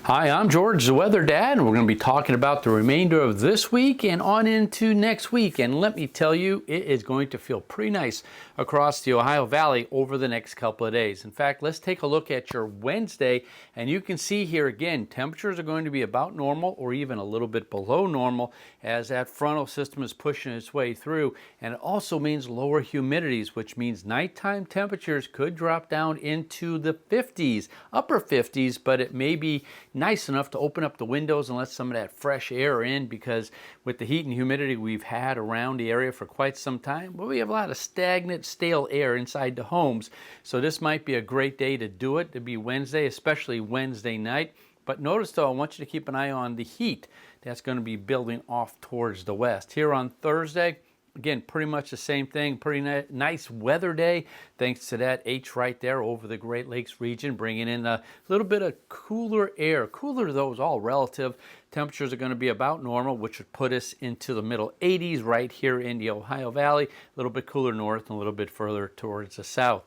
Hi, I'm George, the Weather Dad, and we're going to be talking about the remainder of this week and on into next week. And let me tell you, it is going to feel pretty nice across the Ohio Valley over the next couple of days. In fact, let's take a look at your Wednesday, and you can see here again, temperatures are going to be about normal or even a little bit below normal as that frontal system is pushing its way through. And it also means lower humidities, which means nighttime temperatures could drop down into the 50s, upper 50s, but it may be nice enough to open up the windows and let some of that fresh air in, because with the heat and humidity we've had around the area for quite some time, well, we have a lot of stagnant, stale air inside the homes. So this might be a great day to do it, to be Wednesday, especially Wednesday night. But notice though, I want you to keep an eye on the heat that's going to be building off towards the west. Here on Thursday, again, pretty much the same thing. Pretty nice weather day, thanks to that H right there over the Great Lakes region, bringing in a little bit of cooler air. Cooler, though, is all relative. Temperatures are going to be about normal, which would put us into the middle 80s right here in the Ohio Valley. A little bit cooler north and a little bit further towards the south.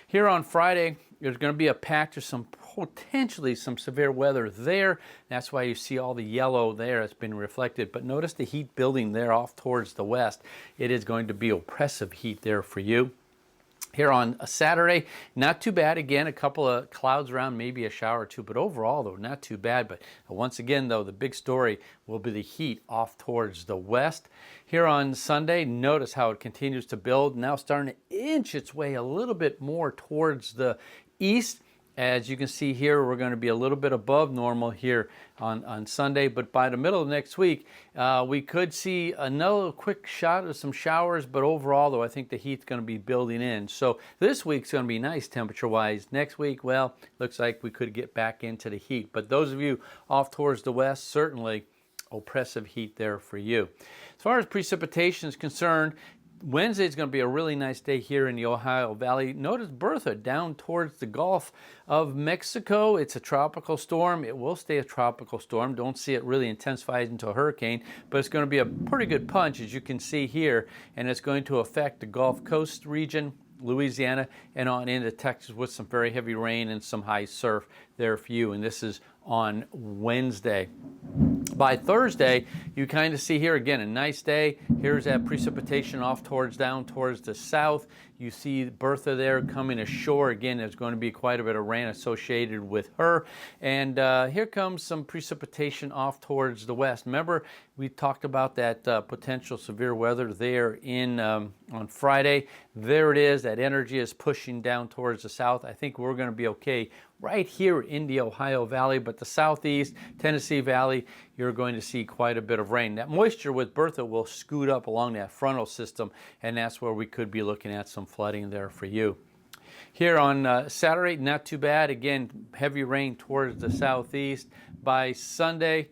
Here on Friday, there's going to be a patch of some potentially some severe weather there. That's why you see all the yellow there. It's been reflected. But notice the heat building there off towards the west. It is going to be oppressive heat there for you. Here on a Saturday, not too bad. Again, a couple of clouds around, maybe a shower or two, but overall, though, not too bad. But once again, though, the big story will be the heat off towards the west. Here on Sunday, notice how it continues to build, now starting to inch its way a little bit more towards the east. As you can see here, we're going to be a little bit above normal here on Sunday, but by the middle of next week, we could see another quick shot of some showers, but overall, though, I think the heat's going to be building in. So this week's going to be nice temperature-wise. Next week, well, looks like we could get back into the heat. But those of you off towards the west, certainly oppressive heat there for you. As far as precipitation is concerned, Wednesday is going to be a really nice day here in the Ohio Valley. Notice Bertha down towards the Gulf of Mexico. It's a tropical storm. It will stay a tropical storm. Don't see it really intensify into a hurricane, but it's going to be a pretty good punch, as you can see here, and it's going to affect the Gulf Coast region, Louisiana, and on into Texas with some very heavy rain and some high surf there for you. And this is on Wednesday. By Thursday, you kind of see here again a nice day. Here's that precipitation off down towards the south. You see Bertha there coming ashore. Again, there's going to be quite a bit of rain associated with her. And here comes some precipitation off towards the west. Remember, we talked about that potential severe weather there on Friday. There it is. That energy is pushing down towards the south. I think we're going to be okay right here in the Ohio Valley, but the southeast, Tennessee Valley, you're going to see quite a bit of rain. That moisture with Bertha will scoot up along that frontal system, and that's where we could be looking at some flooding there for you. Here on Saturday, not too bad. Again, heavy rain towards the southeast. By Sunday,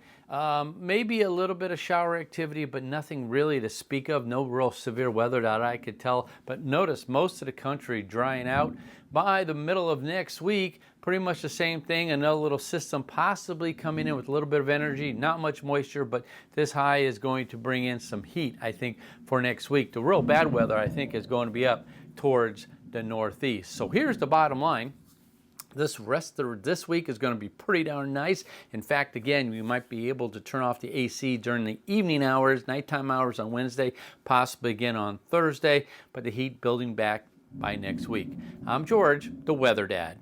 maybe a little bit of shower activity, but nothing really to speak of. No real severe weather that I could tell. But notice most of the country drying out. By the middle of next week, pretty much the same thing. Another little system possibly coming in with a little bit of energy. Not much moisture, but this high is going to bring in some heat, I think, for next week. The real bad weather, I think, is going to be up towards the northeast. So here's the bottom line. This rest of this week is going to be pretty darn nice. In fact, again, you might be able to turn off the AC during the evening hours, nighttime hours on Wednesday, possibly again on Thursday, but the heat building back by next week. I'm George, the Weather Dad.